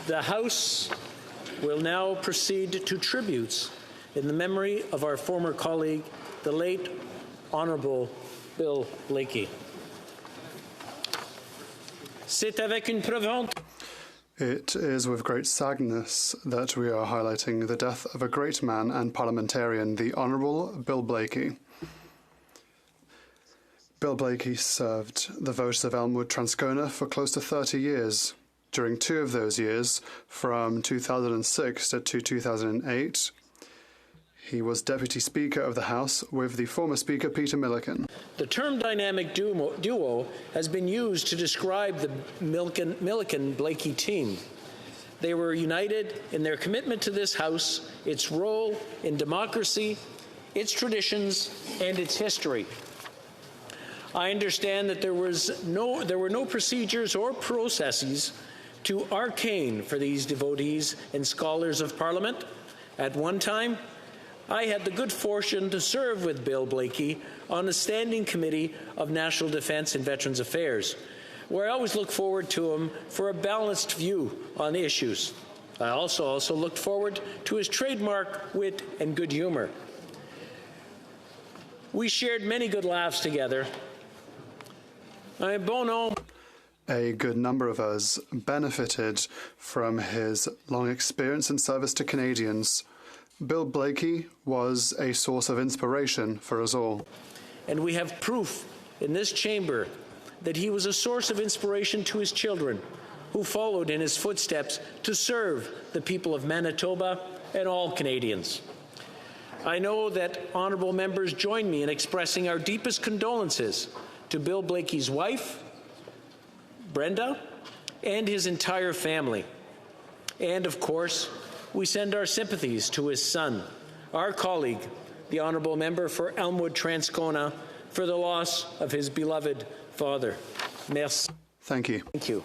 The House will now proceed to tributes in the memory of our former colleague, the late Honourable Bill Blaikie. C'est avec une preuve. It is with great sadness that we are highlighting the death of a great man and parliamentarian, the Honourable Bill Blaikie. Bill Blaikie served the voters of Elmwood Transcona for close to 30 years. During 2 of those years, from 2006 to 2008, he was Deputy Speaker of the House with the former Speaker Peter Milliken. The term dynamic duo has been used to describe the Milliken-Blaikie team. They were united in their commitment to this House, its role in democracy, its traditions, and its history. I understand that there were no procedures or processes too arcane for these devotees and scholars of Parliament. At one time, I had the good fortune to serve with Bill Blaikie on the Standing Committee of National Defence and Veterans Affairs, where I always look forward to him for a balanced view on the issues. I also looked forward to his trademark wit and good humour. We shared many good laughs together. A good number of us benefited from his long experience and service to Canadians. Bill Blaikie was a source of inspiration for us all. And we have proof in this chamber that he was a source of inspiration to his children, who followed in his footsteps to serve the people of Manitoba and all Canadians. I know that honourable members join me in expressing our deepest condolences to Bill Blaikie's wife, Brenda, and his entire family. And, of course, we send our sympathies to his son, our colleague, the honourable member for Elmwood Transcona, for the loss of his beloved father. Merci. Thank you. Thank you.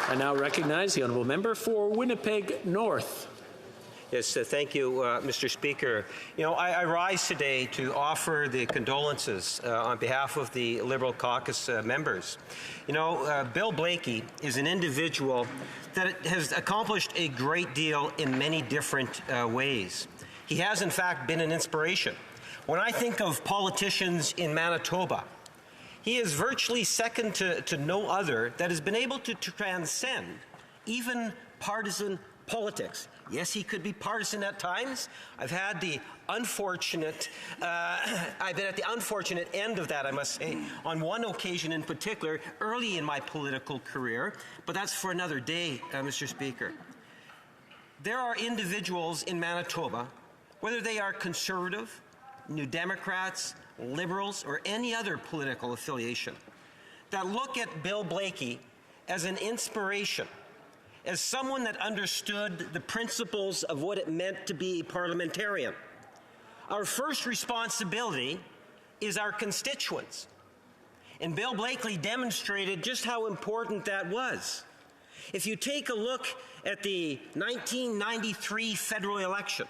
I now recognize the honourable member for Winnipeg North. Yes, thank you, Mr. Speaker. You know, I rise today to offer the condolences on behalf of the Liberal caucus members. You know, Bill Blaikie is an individual that has accomplished a great deal in many different ways. He has, in fact, been an inspiration. When I think of politicians in Manitoba, he is virtually second to no other that has been able to transcend even partisan politics. Yes, he could be partisan at times. I've been at the unfortunate end of that, I must say, on one occasion in particular, early in my political career, but that's for another day, Mr. Speaker. There are individuals in Manitoba, whether they are Conservative, New Democrats, Liberals, or any other political affiliation, that look at Bill Blaikie as an inspiration, as someone that understood the principles of what it meant to be a parliamentarian. Our first responsibility is our constituents. And Bill Blaikie demonstrated just how important that was. If you take a look at the 1993 federal election,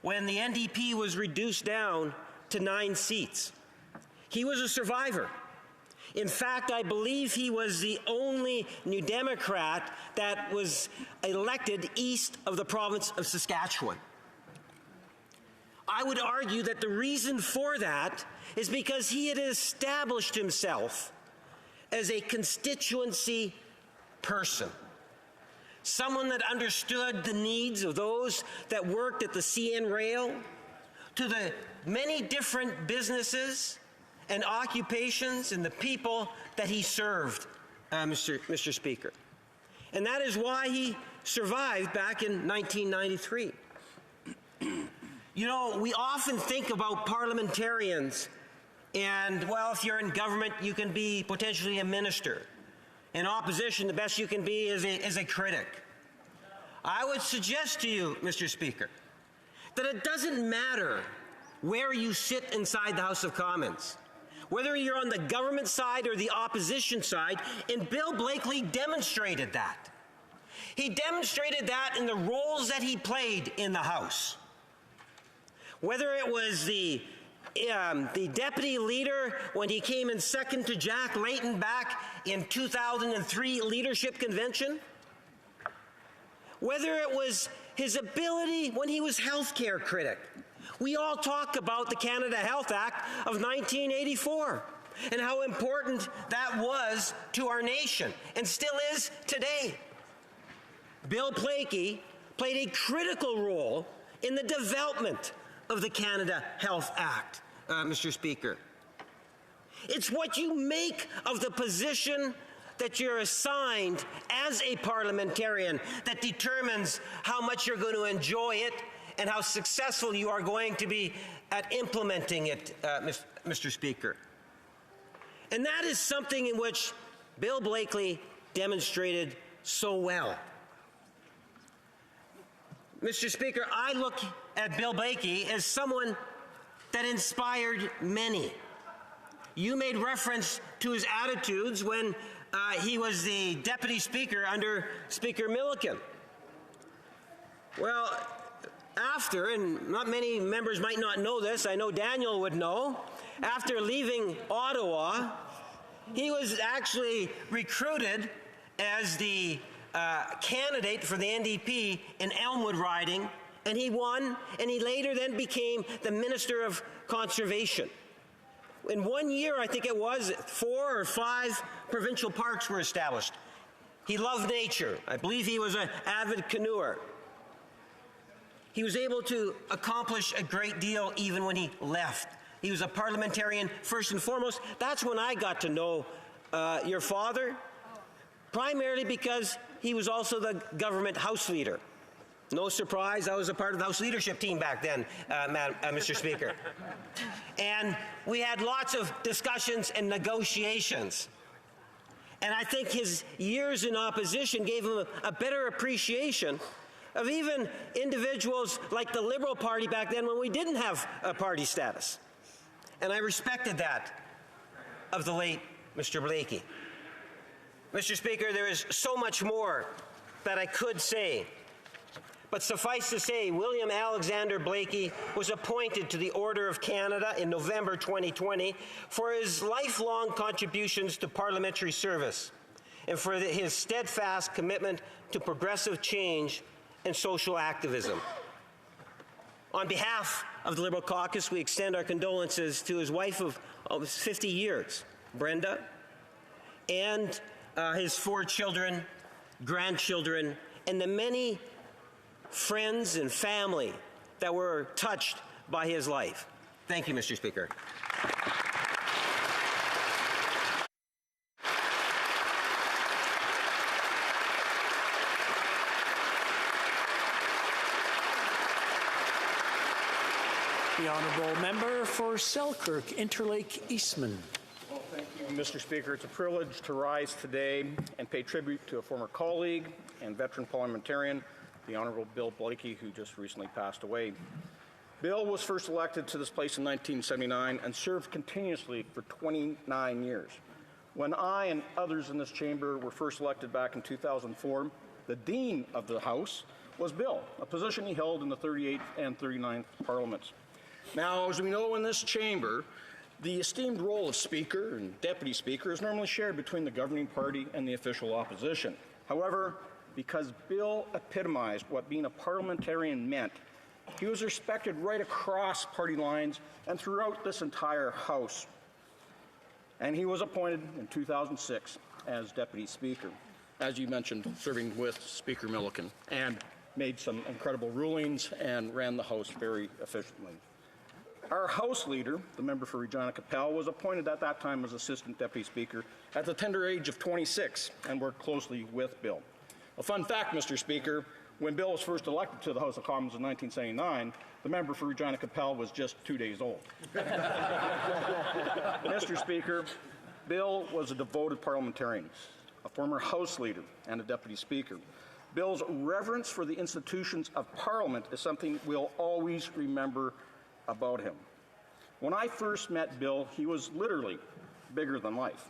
when the NDP was reduced down to 9 seats, he was a survivor. In fact, I believe he was the only New Democrat that was elected east of the province of Saskatchewan. I would argue that the reason for that is because he had established himself as a constituency person, someone that understood the needs of those that worked at the CN Rail, to the many different businesses and occupations and the people that he served, Mr. Speaker. And that is why he survived back in 1993. You know, we often think about parliamentarians And, well, if you're in government, you can be potentially a minister. In opposition, the best you can be is a critic. I would suggest to you, Mr. Speaker, that it doesn't matter where you sit inside the House of Commons, whether you're on the government side or the opposition side, and Bill Blaikie demonstrated that. He demonstrated that in the roles that he played in the House. Whether it was the deputy leader when he came in second to Jack Layton back in 2003 leadership convention, whether it was his ability when he was healthcare critic. We all talk about the Canada Health Act of 1984 and how important that was to our nation and still is today. Bill Blaikie played a critical role in the development of the Canada Health Act, Mr. Speaker. It's what you make of the position that you're assigned as a parliamentarian that determines how much you're going to enjoy it and how successful you are going to be at implementing it, Mr. Speaker. And that is something in which Bill Blaikie demonstrated so well. Mr. Speaker, I look at Bill Blaikie as someone that inspired many. You made reference to his attitudes when he was the deputy speaker under Speaker Milliken. Well, after, and not many members might not know this, I know Daniel would know, after leaving Ottawa, he was actually recruited as the candidate for the NDP in Elmwood riding, and he won, and he later then became the Minister of Conservation. In 1 year, I think it was, 4 or 5 provincial parks were established. He loved nature. I believe he was an avid canoeer. He was able to accomplish a great deal even when he left. He was a parliamentarian first and foremost. That's when I got to know your father, primarily because he was also the government House leader. No surprise, I was a part of the House leadership team back then, Mr. Speaker. And we had lots of discussions and negotiations. And I think his years in opposition gave him a better appreciation of even individuals like the Liberal Party back then when we didn't have a party status. And I respected that of the late Mr. Blaikie. Mr. Speaker, there is so much more that I could say. But suffice to say, William Alexander Blaikie was appointed to the Order of Canada in November 2020 for his lifelong contributions to parliamentary service and for his steadfast commitment to progressive change and social activism. On behalf of the Liberal Caucus, we extend our condolences to his wife of 50 years, Brenda, and his 4 children, grandchildren, and the many friends and family that were touched by his life. Thank you, Mr. Speaker. The honourable member for Selkirk, Interlake Eastman. Well, thank you, Mr. Speaker. It's a privilege to rise today and pay tribute to a former colleague and veteran parliamentarian, the Honourable Bill Blaikie, who just recently passed away. Bill was first elected to this place in 1979 and served continuously for 29 years. When I and others in this chamber were first elected back in 2004, the Dean of the House was Bill, a position he held in the 38th and 39th Parliaments. Now, as we know in this chamber, the esteemed role of Speaker and Deputy Speaker is normally shared between the governing party and the official opposition. However, because Bill epitomized what being a parliamentarian meant, he was respected right across party lines and throughout this entire House. And he was appointed in 2006 as Deputy Speaker, as you mentioned, serving with Speaker Milliken, and made some incredible rulings and ran the House very efficiently. Our House leader, the member for Regina Capel, was appointed at that time as Assistant Deputy Speaker at the tender age of 26 and worked closely with Bill. A fun fact, Mr. Speaker, When Bill was first elected to the House of Commons in 1979, the member for Regina Capel was just 2 days old. Mr. Speaker, Bill was a devoted parliamentarian, a former House Leader, and a Deputy Speaker. Bill's reverence for the institutions of Parliament is something we'll always remember about him. When I first met Bill, he was literally bigger than life.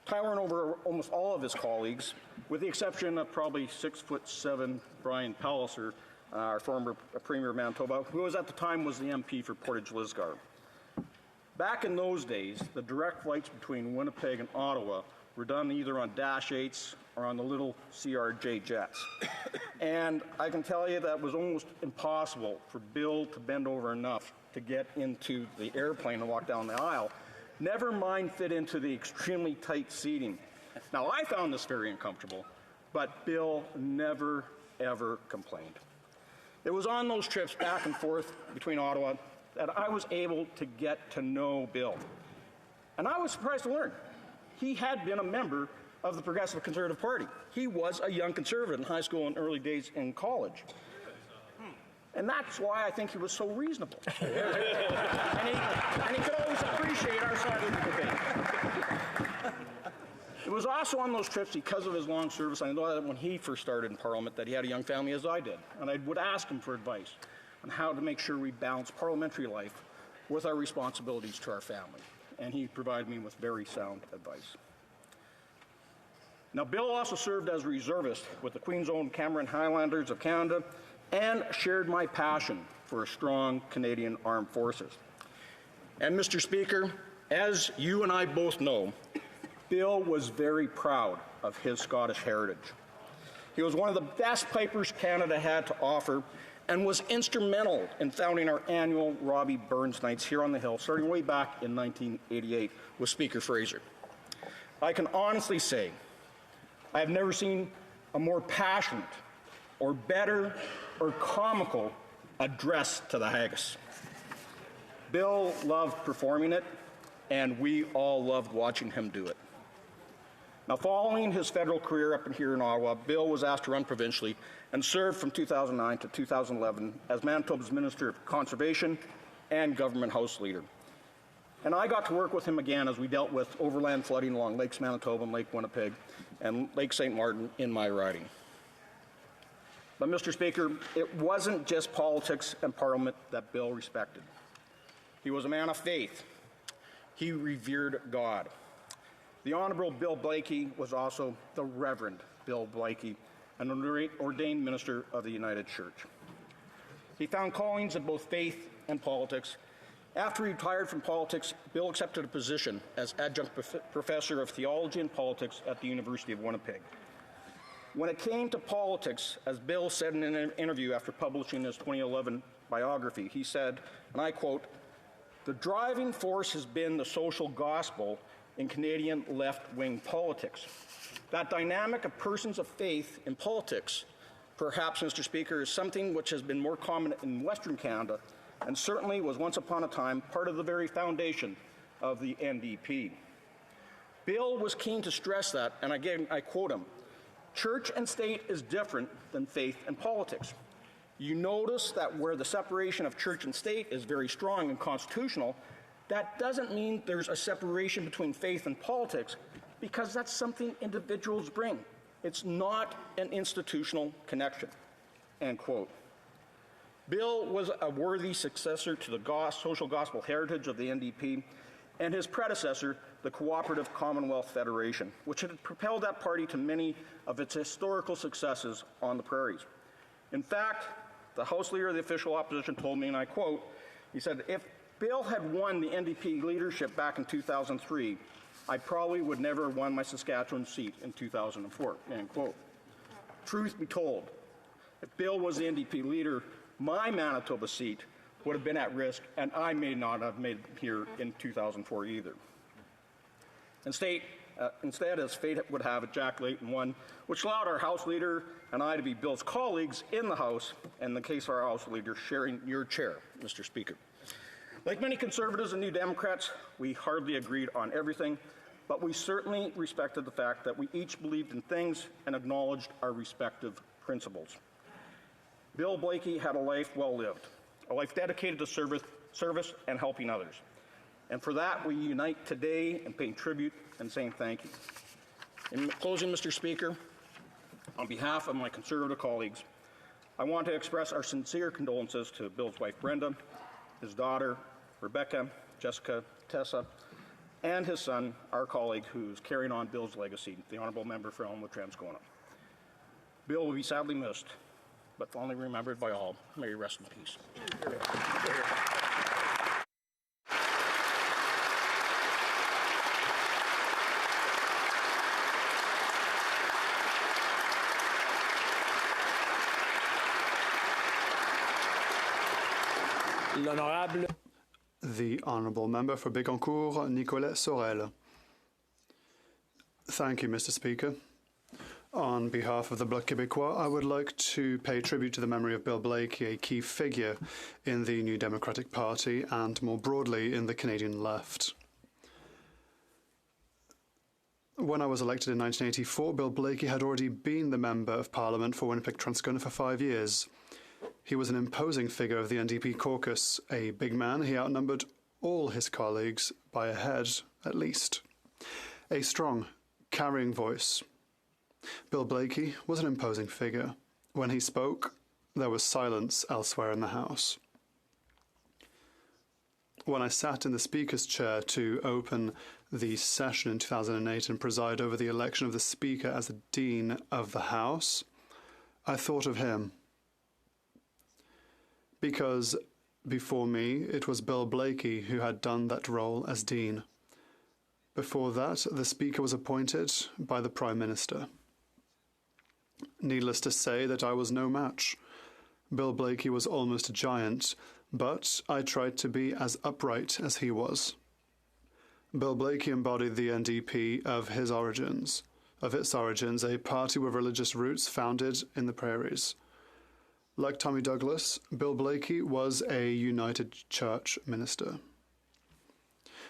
Towering over almost all of his colleagues, with the exception of probably 6'7" Brian Palliser, our former Premier of Manitoba, who at the time was the MP for Portage Lisgar. Back in those days, the direct flights between Winnipeg and Ottawa were done either on Dash 8s or on the little CRJ jets. And I can tell you that it was almost impossible for Bill to bend over enough to get into the airplane and walk down the aisle, never mind fit into the extremely tight seating. Now, I found this very uncomfortable, but Bill never, ever complained. It was on those trips back and forth between Ottawa that I was able to get to know Bill. And I was surprised to learn he had been a member of the Progressive Conservative Party. He was a young conservative in high school and early days in college. And that's why I think he was so reasonable. and he could always appreciate our side of the debate. It was also on those trips, because of his long service, I know that when he first started in Parliament, that he had a young family as I did. And I would ask him for advice on how to make sure we balance parliamentary life with our responsibilities to our family. And he provided me with very sound advice. Now, Bill also served as a reservist with the Queen's Own Cameron Highlanders of Canada and shared my passion for a strong Canadian Armed Forces. And Mr. Speaker, as you and I both know, Bill was very proud of his Scottish heritage. He was one of the best pipers Canada had to offer and was instrumental in founding our annual Robbie Burns Nights here on the Hill, starting way back in 1988 with Speaker Fraser. I can honestly say I have never seen a more passionate or better or comical address to the haggis. Bill loved performing it, and we all loved watching him do it. Now, following his federal career up here in Ottawa, Bill was asked to run provincially and served from 2009 to 2011 as Manitoba's Minister of Conservation and Government House Leader. And I got to work with him again as we dealt with overland flooding along Lakes Manitoba and Lake Winnipeg and Lake St. Martin in my riding. But, Mr. Speaker, it wasn't just politics and Parliament that Bill respected. He was a man of faith. He revered God. The Honourable Bill Blaikie was also the Reverend Bill Blaikie, an ordained minister of the United Church. He found callings in both faith and politics. After he retired from politics, Bill accepted a position as adjunct professor of theology and politics at the University of Winnipeg. When it came to politics, as Bill said in an interview after publishing his 2011 biography, he said, and I quote, "The driving force has been the social gospel in Canadian left-wing politics. That dynamic of persons of faith in politics, perhaps, Mr. Speaker, is something which has been more common in Western Canada and certainly was once upon a time part of the very foundation of the NDP." Bill was keen to stress that, and again, I quote him, "Church and state is different than faith and politics. You notice that where the separation of church and state is very strong and constitutional, that doesn't mean there's a separation between faith and politics, because that's something individuals bring. It's not an institutional connection." End quote. Bill was a worthy successor to the social gospel heritage of the NDP and his predecessor, the Cooperative Commonwealth Federation, which had propelled that party to many of its historical successes on the prairies. In fact, the House Leader of the official opposition told me, and I quote, he said, "If Bill had won the NDP leadership back in 2003, I probably would never have won my Saskatchewan seat in 2004, end quote. Truth be told, if Bill was the NDP leader, my Manitoba seat would have been at risk, and I may not have made it here in 2004 either. Instead, as fate would have it, Jack Layton won, which allowed our House Leader and I to be Bill's colleagues in the House, and in the case of our House Leader, sharing your chair, Mr. Speaker. Like many Conservatives and New Democrats, we hardly agreed on everything, but we certainly respected the fact that we each believed in things and acknowledged our respective principles. Bill Blaikie had a life well lived, a life dedicated to service and helping others. And for that, we unite today in paying tribute and saying thank you. In closing, Mr. Speaker, on behalf of my Conservative colleagues, I want to express our sincere condolences to Bill's wife, Brenda, his daughter, Rebecca, Jessica, Tessa, and his son, our colleague, who's carrying on Bill's legacy, the Honourable Member for Elmwood-Transcona. Bill will be sadly missed, but fondly remembered by all. May he rest in peace. L'honorable The Honourable Member for Bécancour, Nicolet Sorel. Thank you, Mr. Speaker. On behalf of the Bloc Québécois, I would like to pay tribute to the memory of Bill Blaikie, a key figure in the New Democratic Party and more broadly in the Canadian left. When I was elected in 1984, Bill Blaikie had already been the Member of Parliament for Winnipeg-Transcona for 5 years. He was an imposing figure of the NDP caucus, a big man. He outnumbered all his colleagues by a head, at least. A strong, carrying voice. Bill Blaikie was an imposing figure. When he spoke, there was silence elsewhere in the House. When I sat in the Speaker's chair to open the session in 2008 and preside over the election of the Speaker as the Dean of the House, I thought of him. Because before me, it was Bill Blaikie who had done that role as Dean. Before that, the Speaker was appointed by the Prime Minister. Needless to say that I was no match. Bill Blaikie was almost a giant, but I tried to be as upright as he was. Bill Blaikie embodied the NDP of its origins, a party with religious roots founded in the prairies. Like Tommy Douglas, Bill Blaikie was a United Church minister.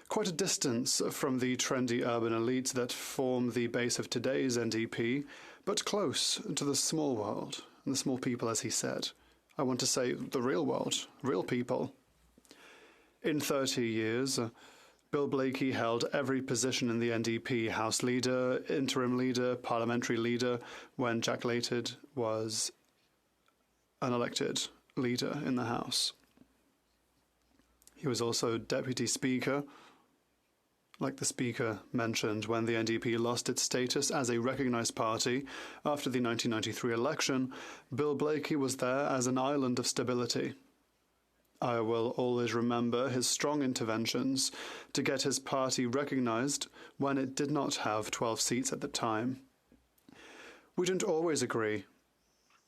Quite a distance from the trendy urban elites that form the base of today's NDP, but close to the small world, and the small people, as he said. I want to say the real world, real people. In 30 years, Bill Blaikie held every position in the NDP: House Leader, Interim Leader, Parliamentary Leader, when Jack Layton was an elected leader in the House. He was also Deputy Speaker, like the Speaker mentioned, when the NDP lost its status as a recognised party after the 1993 election. Bill Blaikie was there as an island of stability. I will always remember his strong interventions to get his party recognised when it did not have 12 seats at the time. We didn't always agree.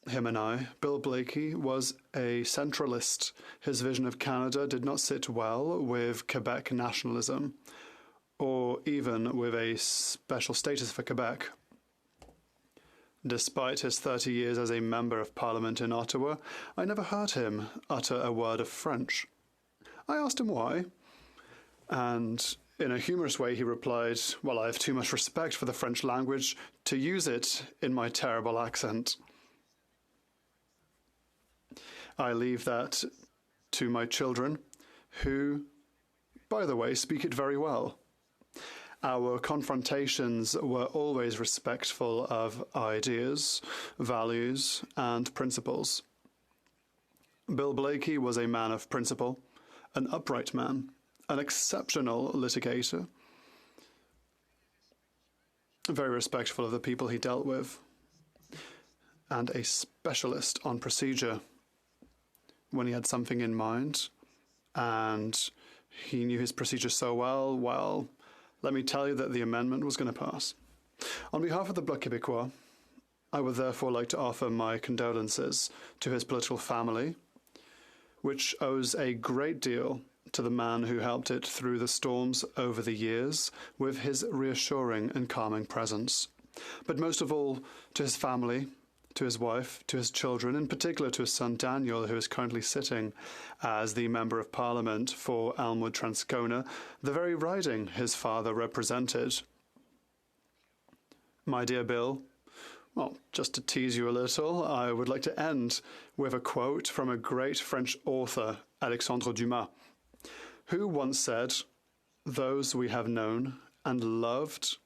Him and I. Bill Blaikie was a centralist. His vision of Canada did not sit well with Quebec nationalism, or even with a special status for Quebec. Despite his 30 years as a Member of Parliament in Ottawa, I never heard him utter a word of French. I asked him why, and in a humorous way he replied, "Well, I have too much respect for the French language to use it in my terrible accent." I leave that to my children, who, by the way, speak it very well. Our confrontations were always respectful of ideas, values, and principles. Bill Blaikie was a man of principle, an upright man, an exceptional litigator, very respectful of the people he dealt with, and a specialist on procedure. When he had something in mind and he knew his procedure so well, let me tell you that the amendment was going to pass. On behalf of the Bloc Québécois, I would therefore like to offer my condolences to his political family, which owes a great deal to the man who helped it through the storms over the years with his reassuring and calming presence. But most of all, to his family, to his wife, to his children, in particular to his son Daniel, who is currently sitting as the Member of Parliament for Elmwood-Transcona, the very riding his father represented. My dear Bill, Well, just to tease you a little, I would like to end with a quote from a great French author, Alexandre Dumas, who once said, "Those we have known and loved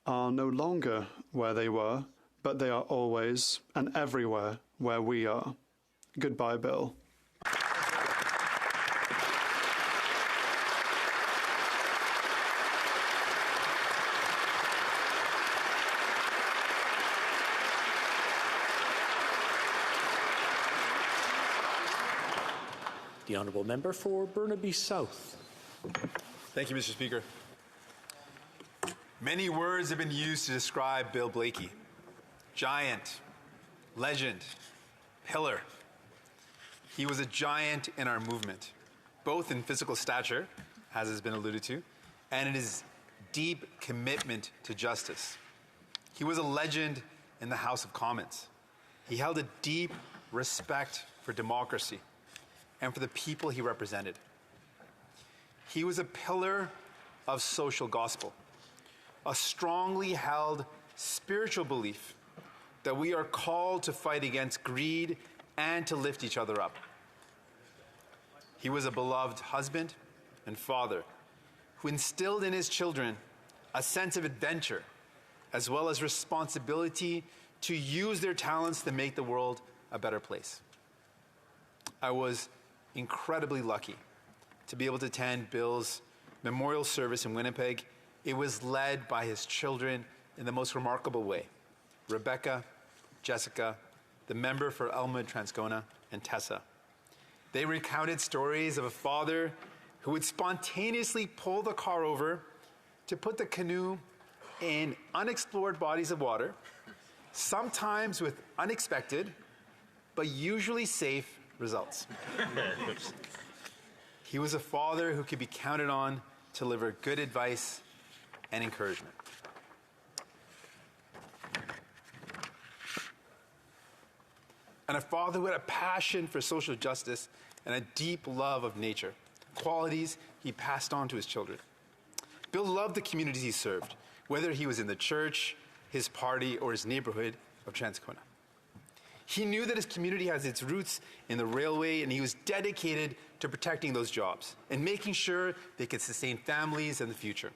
are no longer where they were, but they are always and everywhere where we are." Goodbye, Bill. The honourable member for Burnaby South. Thank you, Mr. Speaker. Many words have been used to describe Bill Blaikie. Giant, legend, pillar. He was a giant in our movement, both in physical stature, as has been alluded to, and in his deep commitment to justice. He was a legend in the House of Commons. He held a deep respect for democracy and for the people he represented. He was a pillar of social gospel, a strongly held spiritual belief that we are called to fight against greed and to lift each other up. He was a beloved husband and father who instilled in his children a sense of adventure as well as responsibility to use their talents to make the world a better place. I was incredibly lucky to be able to attend Bill's memorial service in Winnipeg. It was led by his children in the most remarkable way. Rebecca, Jessica, the member for Elmwood-Transcona, and Tessa. They recounted stories of a father who would spontaneously pull the car over to put the canoe in unexplored bodies of water, sometimes with unexpected, but usually safe results. He was a father who could be counted on to deliver good advice and encouragement. And a father who had a passion for social justice and a deep love of nature, qualities he passed on to his children. Bill loved the communities he served, whether he was in the church, his party, or his neighborhood of Transcona. He knew that his community has its roots in the railway, and he was dedicated to protecting those jobs and making sure they could sustain families in the future.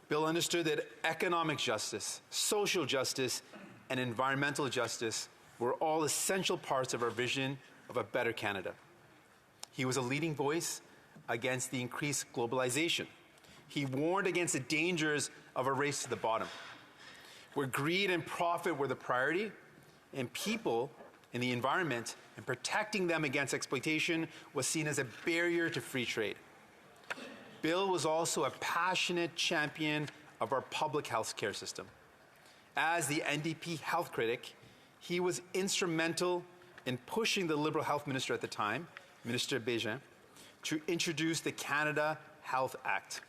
Bill understood that economic justice, social justice, and environmental justice were all essential parts of our vision of a better Canada. He was a leading voice against the increased globalization. He warned against the dangers of a race to the bottom, where greed and profit were the priority, and people and the environment and protecting them against exploitation was seen as a barrier to free trade. Bill was also a passionate champion of our public health care system. As the NDP health critic, he was instrumental in pushing the Liberal Health Minister at the time, Minister Bégin, to introduce the Canada Health Act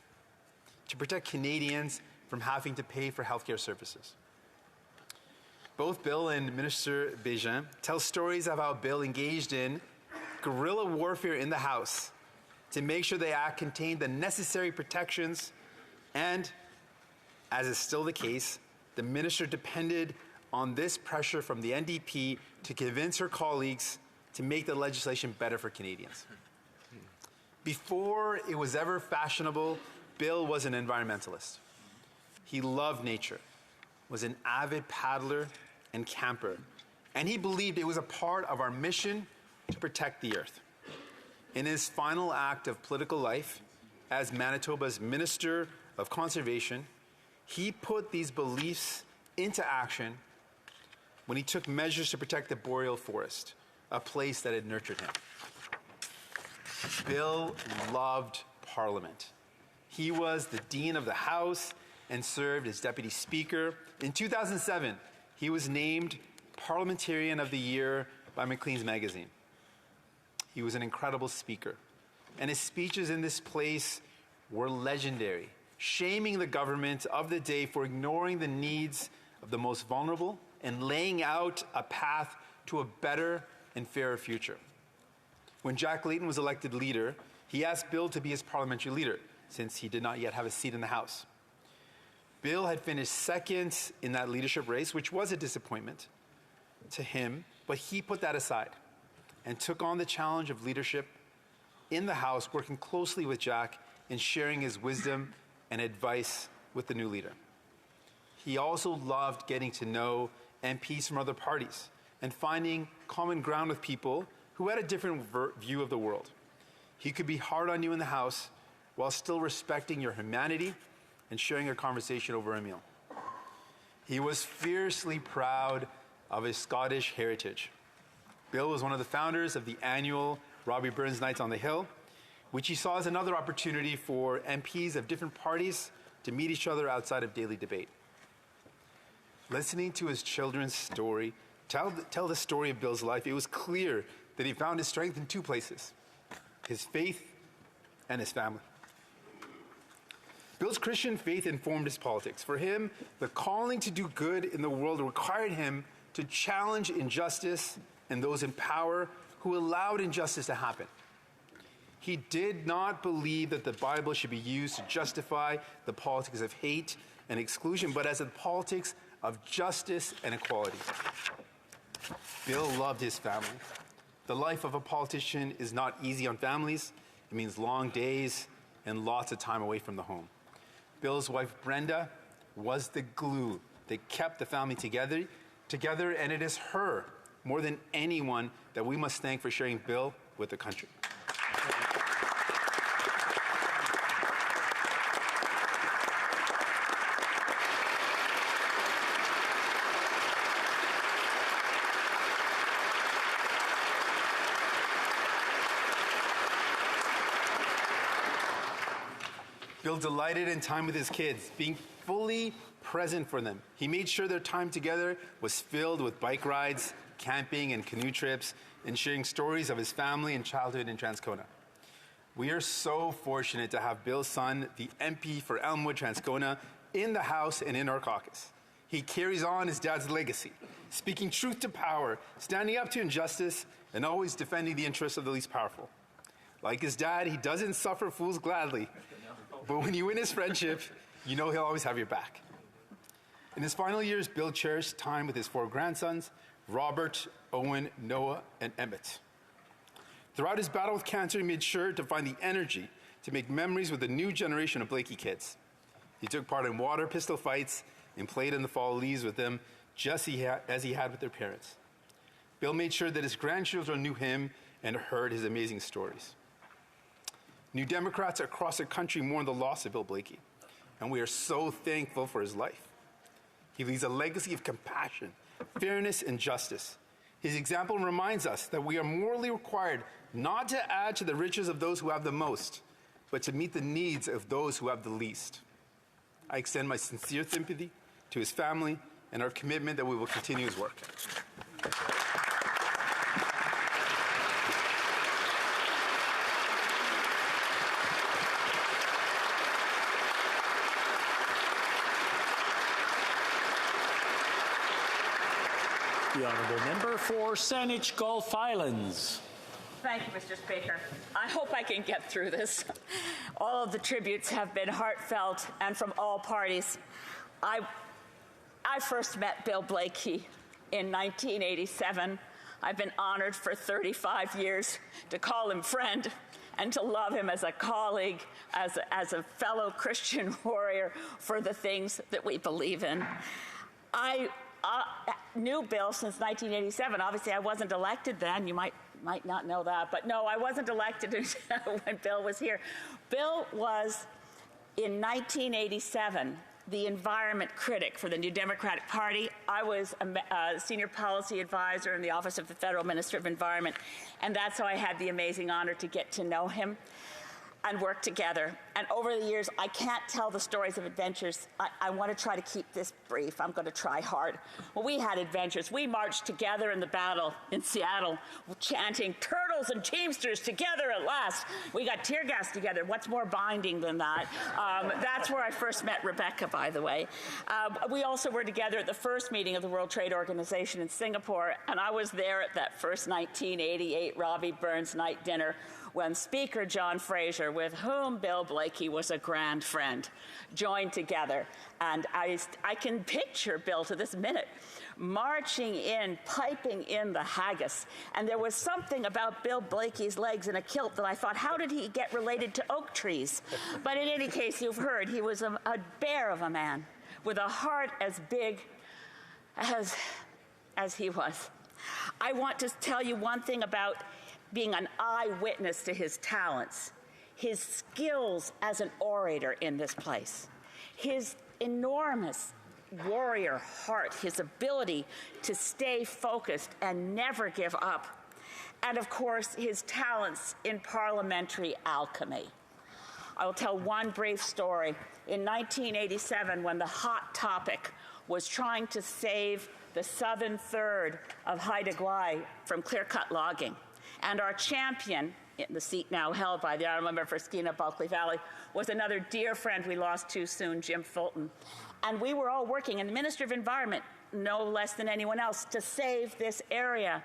to protect Canadians from having to pay for healthcare services. Both Bill and Minister Bégin tell stories of how Bill engaged in guerrilla warfare in the House to make sure the Act contained the necessary protections, and, as is still the case, the minister depended on this pressure from the NDP to convince her colleagues to make the legislation better for Canadians. Before it was ever fashionable, Bill was an environmentalist. He loved nature, was an avid paddler and camper, and he believed it was a part of our mission to protect the earth. In his final act of political life, as Manitoba's Minister of Conservation, he put these beliefs into action when he took measures to protect the boreal forest, a place that had nurtured him. Bill loved Parliament. He was the Dean of the House and served as Deputy Speaker. In 2007, he was named Parliamentarian of the Year by Maclean's magazine. He was an incredible speaker, and his speeches in this place were legendary, shaming the government of the day for ignoring the needs of the most vulnerable and laying out a path to a better and fairer future. When Jack Layton was elected leader, he asked Bill to be his parliamentary leader, since he did not yet have a seat in the House. Bill had finished second in that leadership race, which was a disappointment to him, but he put that aside and took on the challenge of leadership in the House, working closely with Jack and sharing his wisdom and advice with the new leader. He also loved getting to know MPs from other parties and finding common ground with people who had a different view of the world. He could be hard on you in the House while still respecting your humanity and sharing a conversation over a meal. He was fiercely proud of his Scottish heritage. Bill was one of the founders of the annual Robbie Burns Nights on the Hill, which he saw as another opportunity for MPs of different parties to meet each other outside of daily debate. Listening to his children's story, tell the story of Bill's life, it was clear that he found his strength in two places: his faith and his family. Bill's Christian faith informed his politics. For him, the calling to do good in the world required him to challenge injustice and those in power who allowed injustice to happen. He did not believe that the Bible should be used to justify the politics of hate and exclusion, but as a politics of justice and equality. Bill loved his family. The life of a politician is not easy on families. It means long days and lots of time away from the home. Bill's wife, Brenda, was the glue that kept the family together, and it is her, more than anyone, that we must thank for sharing Bill with the country. Bill delighted in time with his kids, being fully present for them. He made sure their time together was filled with bike rides, camping and canoe trips, and sharing stories of his family and childhood in Transcona. We are so fortunate to have Bill's son, the MP for Elmwood Transcona, in the House and in our caucus. He carries on his dad's legacy, speaking truth to power, standing up to injustice, and always defending the interests of the least powerful. Like his dad, he doesn't suffer fools gladly, but when you win his friendship, you know he'll always have your back. In his final years, Bill cherished time with his 4 grandsons, Robert, Owen, Noah, and Emmett. Throughout his battle with cancer, he made sure to find the energy to make memories with the new generation of Blaikie kids. He took part in water pistol fights and played in the fall leaves with them, just as he had with their parents. Bill made sure that his grandchildren knew him and heard his amazing stories. New Democrats across the country mourn the loss of Bill Blaikie, and we are so thankful for his life. He leaves a legacy of compassion, fairness, and justice. His example reminds us that we are morally required not to add to the riches of those who have the most, but to meet the needs of those who have the least. I extend my sincere sympathy to his family and our commitment that we will continue his work. The honourable member for Saanich Gulf Islands. Thank you, Mr. Speaker. I hope I can get through this. All of the tributes have been heartfelt and from all parties. I first met Bill Blaikie in 1987. I've been honored for 35 years to call him friend and to love him as a colleague, as a fellow Christian warrior for the things that we believe in. I knew Bill since 1987. Obviously, I wasn't elected then. You might not know that. But no, I wasn't elected when Bill was here. Bill was, in 1987, the environment critic for the New Democratic Party. I was a senior policy advisor in the Office of the Federal Minister of Environment, and that's how I had the amazing honor to get to know him and work together. And over the years, I can't tell the stories of adventures. I want to try to keep this brief. I'm going to try hard. Well, we had adventures. We marched together in the battle in Seattle, chanting, "Turtles and Teamsters together at last." We got tear gas together. What's more binding than that? That's where I first met Rebecca, by the way. We also were together at the first meeting of the World Trade Organization in Singapore, and I was there at that first 1988 Robbie Burns night dinner when Speaker John Fraser, with whom Bill Blaikie Blaikie was a grand friend, joined together. And I can picture Bill to this minute marching in, piping in the haggis. And there was something about Bill Blaikie's legs in a kilt that I thought, how did he get related to oak trees? But in any case, you've heard, he was a bear of a man with a heart as big as he was. I want to tell you one thing about being an eyewitness to his talents, his skills as an orator in this place, his enormous warrior heart, his ability to stay focused and never give up, and of course, his talents in parliamentary alchemy. I will tell one brief story. In 1987, when the hot topic was trying to save the southern third of Haida Gwaii from clear-cut logging, and our champion, in the seat now held by the Honourable Member for Skeena-Bulkley Valley, was another dear friend we lost too soon, Jim Fulton. And we were all working, and the Minister of Environment, no less than anyone else, to save this area.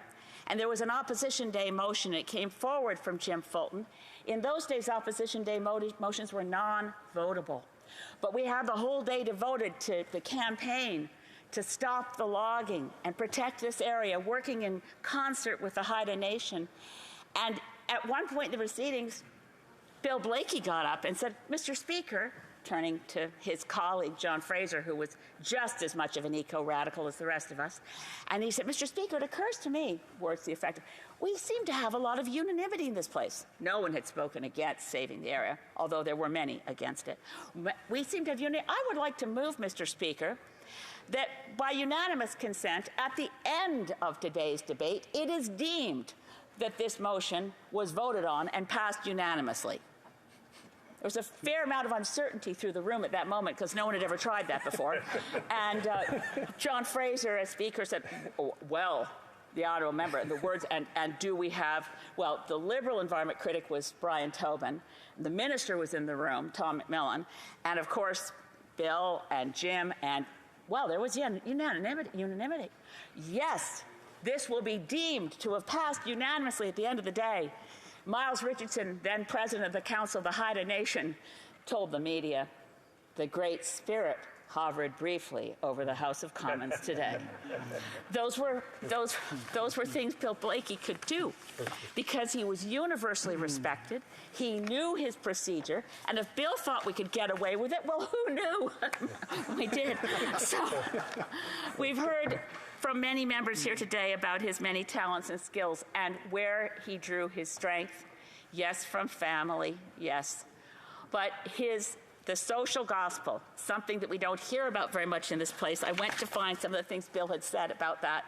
And there was an Opposition Day motion. It came forward from Jim Fulton. In those days, Opposition Day motions were non-votable. But we had the whole day devoted to the campaign to stop the logging and protect this area, working in concert with the Haida Nation. And at one point in the proceedings, Bill Blaikie got up and said, "Mr. Speaker," turning to his colleague, John Fraser, who was just as much of an eco-radical as the rest of us, and he said, "Mr. Speaker, it occurs to me," words to the effect of, "we seem to have a lot of unanimity in this place." No one had spoken against saving the area, although there were many against it. "We seem to have unity. I would like to move, Mr. Speaker, that by unanimous consent, at the end of today's debate, it is deemed that this motion was voted on and passed unanimously." There was a fair amount of uncertainty through the room at that moment because no one had ever tried that before. And John Fraser, as Speaker, said, "Oh, well, the Honourable Member, the words, and do we have," well, the Liberal environment critic was Brian Tobin. The Minister was in the room, Tom McMillan. And of course, Bill and Jim and, well, there was unanimity. Yes, this will be deemed to have passed unanimously at the end of the day. Miles Richardson, then President of the Council of the Haida Nation, told the media, "The Great Spirit hovered briefly over the House of Commons today." Those were things Bill Blaikie could do because he was universally respected. He knew his procedure, and if Bill thought we could get away with it, well, who knew? We did. So we've heard from many members here today about his many talents and skills and where he drew his strength. Yes, from family, yes. But the social gospel, something that we don't hear about very much in this place. I went to find some of the things Bill had said about that.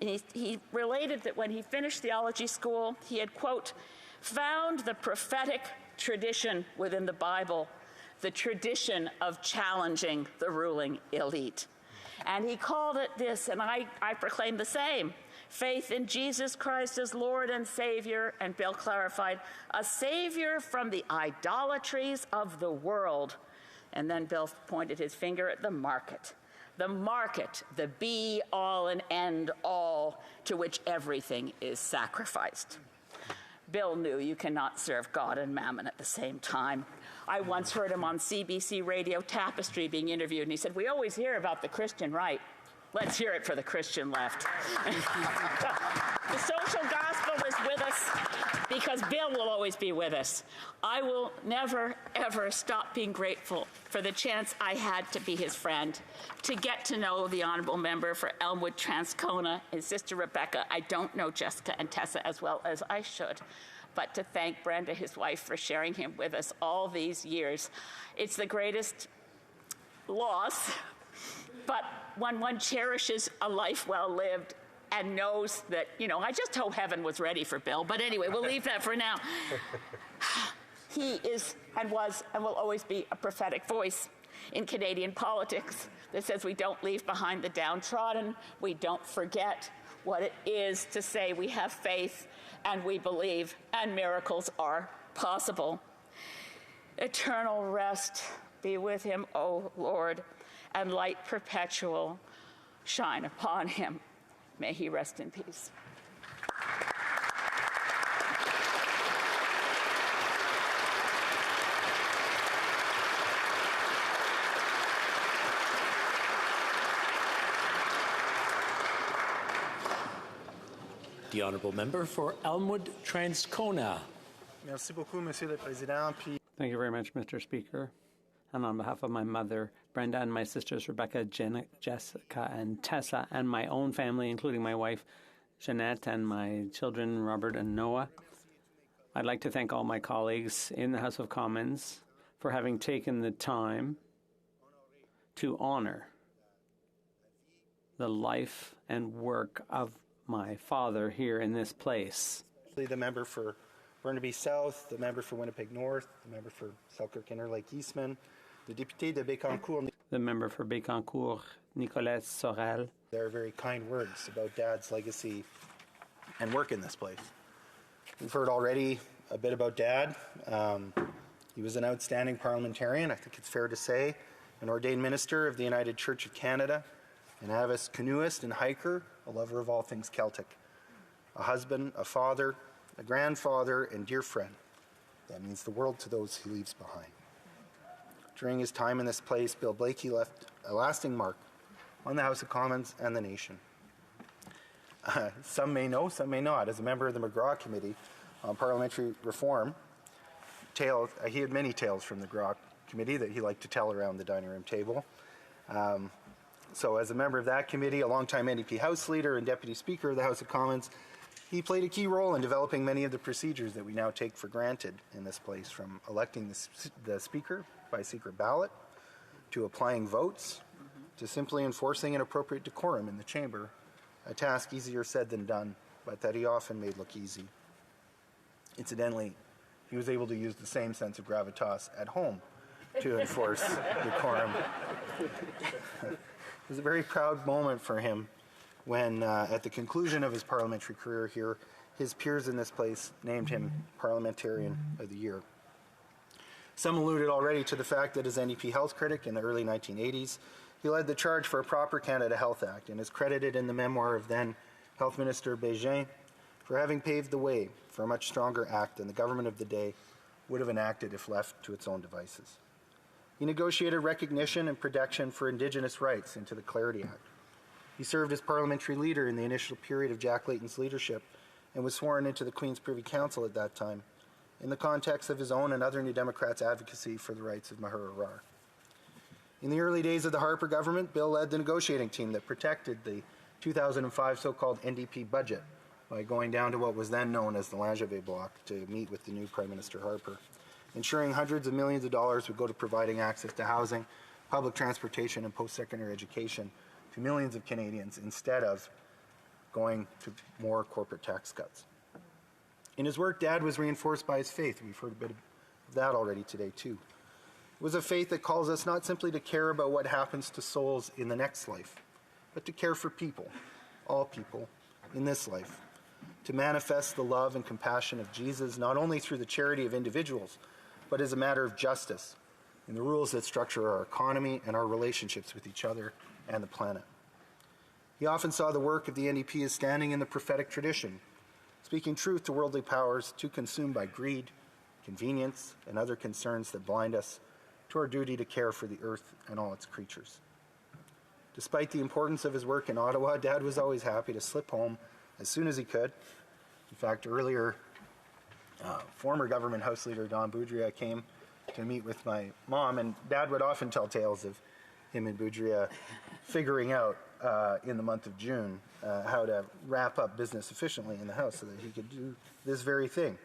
And he related that when he finished theology school, he had, quote, "found the prophetic tradition within the Bible, the tradition of challenging the ruling elite." And he called it this, and I proclaim the same: faith in Jesus Christ as Lord and Savior, and Bill clarified, a Savior from the idolatries of the world. And then Bill pointed his finger at the market, the be-all and end-all to which everything is sacrificed. Bill knew you cannot serve God and mammon at the same time. I once heard him on CBC Radio Tapestry being interviewed, and he said, "We always hear about the Christian right. Let's hear it for the Christian left." The social gospel is with us because Bill will always be with us. I will never, ever stop being grateful for the chance I had to be his friend, to get to know the Honourable Member for Elmwood Transcona, his sister Rebecca. I don't know Jessica and Tessa as well as I should, but to thank Brenda, his wife, for sharing him with us all these years. It's the greatest loss, but when one cherishes a life well lived and knows that, I just hope heaven was ready for Bill. But anyway, we'll leave that for now. He is and was and will always be a prophetic voice in Canadian politics that says we don't leave behind the downtrodden, we don't forget what it is to say we have faith and we believe, and miracles are possible. Eternal rest be with him, O Lord, and light perpetual shine upon him. May he rest in peace. The honourable member for Elmwood Transcona. Merci beaucoup, Monsieur le Président. Thank you very much, Mr. Speaker. And on behalf of my mother, Brenda, and my sisters, Rebecca, Jessica, and Tessa, and my own family, including my wife, Jeanette, and my children, Robert and Noah, I'd like to thank all my colleagues in the House of Commons for having taken the time to honor the life and work of my father here in this place. The member for Burnaby South, the member for Winnipeg North, the member for Selkirk-Interlake Eastman, the député de Bécancour, the member for Bécancour, Nicolette Sorel. There are very kind words about Dad's legacy and work in this place. We've heard already a bit about Dad. He was an outstanding parliamentarian, I think it's fair to say, an ordained minister of the United Church of Canada, an avid canoeist and hiker, a lover of all things Celtic, a husband, a father, a grandfather, and dear friend. That means the world to those he leaves behind. During his time in this place, Bill Blaikie left a lasting mark on the House of Commons and the nation. Some may know, some may not. As a member of the McGraw Committee on Parliamentary Reform, he had many tales from the McGraw Committee that he liked to tell around the dining room table. So as a member of that committee, a longtime NDP House Leader and Deputy Speaker of the House of Commons, he played a key role in developing many of the procedures that we now take for granted in this place, from electing the Speaker by secret ballot, to applying votes, to simply enforcing an appropriate decorum in the chamber, a task easier said than done, but that he often made look easy. Incidentally, he was able to use the same sense of gravitas at home to enforce decorum. It was a very proud moment for him when, at the conclusion of his parliamentary career here, his peers in this place named him Parliamentarian of the Year. Some alluded already to the fact that as NDP health critic in the early 1980s, he led the charge for a proper Canada Health Act and is credited in the memoir of then Health Minister Bégin for having paved the way for a much stronger act than the government of the day would have enacted if left to its own devices. He negotiated recognition and protection for Indigenous rights into the Clarity Act. He served as parliamentary leader in the initial period of Jack Layton's leadership and was sworn into the Queen's Privy Council at that time in the context of his own and other New Democrats' advocacy for the rights of Mahura Rar. In the early days of the Harper government, Bill led the negotiating team that protected the 2005 so-called NDP budget by going down to what was then known as the Langevin Bloc to meet with the new Prime Minister Harper, ensuring hundreds of millions of dollars would go to providing access to housing, public transportation, and post-secondary education to millions of Canadians instead of going to more corporate tax cuts. In his work, Dad was reinforced by his faith. We've heard a bit of that already today, too. It was a faith that calls us not simply to care about what happens to souls in the next life, but to care for people, all people, in this life, to manifest the love and compassion of Jesus not only through the charity of individuals, but as a matter of justice in the rules that structure our economy and our relationships with each other and the planet. He often saw the work of the NDP as standing in the prophetic tradition, speaking truth to worldly powers too consumed by greed, convenience, and other concerns that blind us to our duty to care for the earth and all its creatures. Despite the importance of his work in Ottawa, Dad was always happy to slip home as soon as he could. In fact, earlier, former government House Leader Don Boudria came to meet with my mom, and Dad would often tell tales of him and Boudria figuring out in the month of June how to wrap up business efficiently in the house so that he could do this very thing,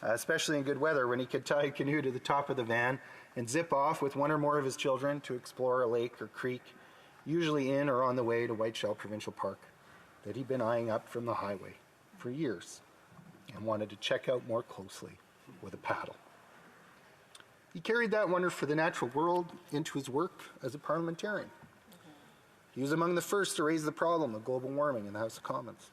especially in good weather when he could tie a canoe to the top of the van and zip off with one or more of his children to explore a lake or creek, usually in or on the way to Whiteshell Provincial Park, that he'd been eyeing up from the highway for years and wanted to check out more closely with a paddle. He carried that wonder for the natural world into his work as a parliamentarian. He was among the first to raise the problem of global warming in the House of Commons.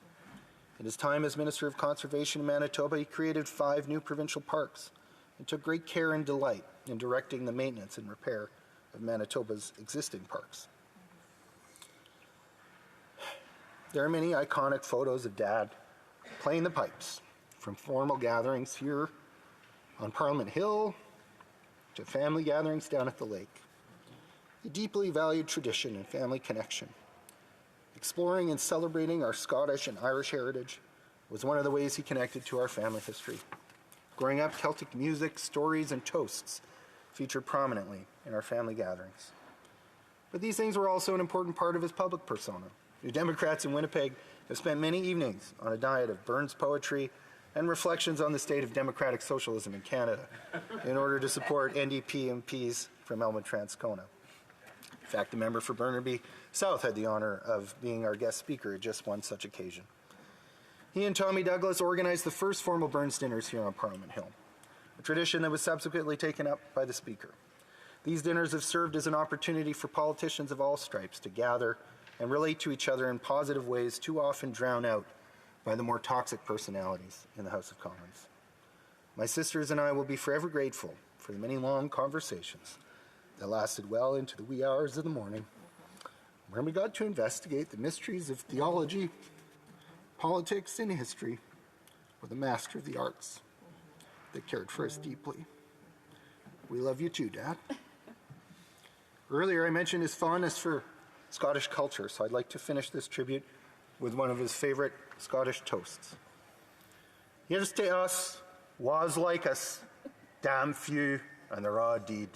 In his time as Minister of Conservation in Manitoba, he created 5 new provincial parks and took great care and delight in directing the maintenance and repair of Manitoba's existing parks. There are many iconic photos of Dad playing the pipes, from formal gatherings here on Parliament Hill to family gatherings down at the lake. He deeply valued tradition and family connection, exploring and celebrating our Scottish and Irish heritage was one of the ways he connected to our family history. Growing up, Celtic music, stories, and toasts featured prominently in our family gatherings. But these things were also an important part of his public persona. New Democrats in Winnipeg have spent many evenings on a diet of Burns poetry and reflections on the state of democratic socialism in Canada in order to support NDP MPs from Elmwood-Transcona. In fact, the member for Burnaby South had the honor of being our guest speaker at just one such occasion. He and Tommy Douglas organized the first formal Burns dinners here on Parliament Hill, a tradition that was subsequently taken up by the Speaker. These dinners have served as an opportunity for politicians of all stripes to gather and relate to each other in positive ways too often drowned out by the more toxic personalities in the House of Commons. My sisters and I will be forever grateful for the many long conversations that lasted well into the wee hours of the morning, when we got to investigate the mysteries of theology, politics, and history with a master of the arts that cared for us deeply. We love you too, Dad. Earlier I mentioned his fondness for Scottish culture, so I'd like to finish this tribute with one of his favorite Scottish toasts. Here's to us, was like us, damn few, and the raw deed.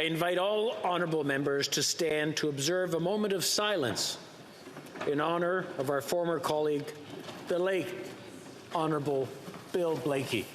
I invite all honourable members to stand to observe a moment of silence in honour of our former colleague, the late Honourable Bill Blaikie.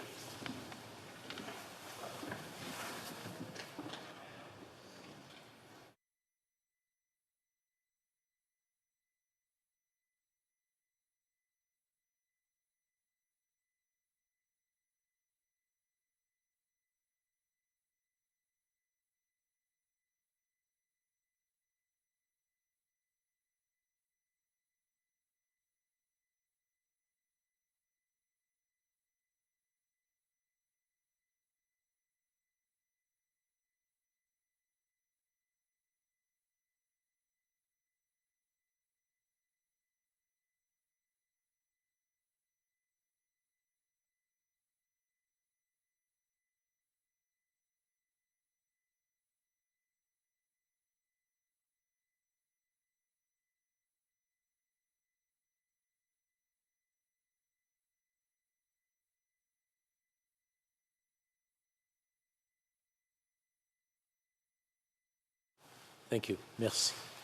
Thank you. Merci.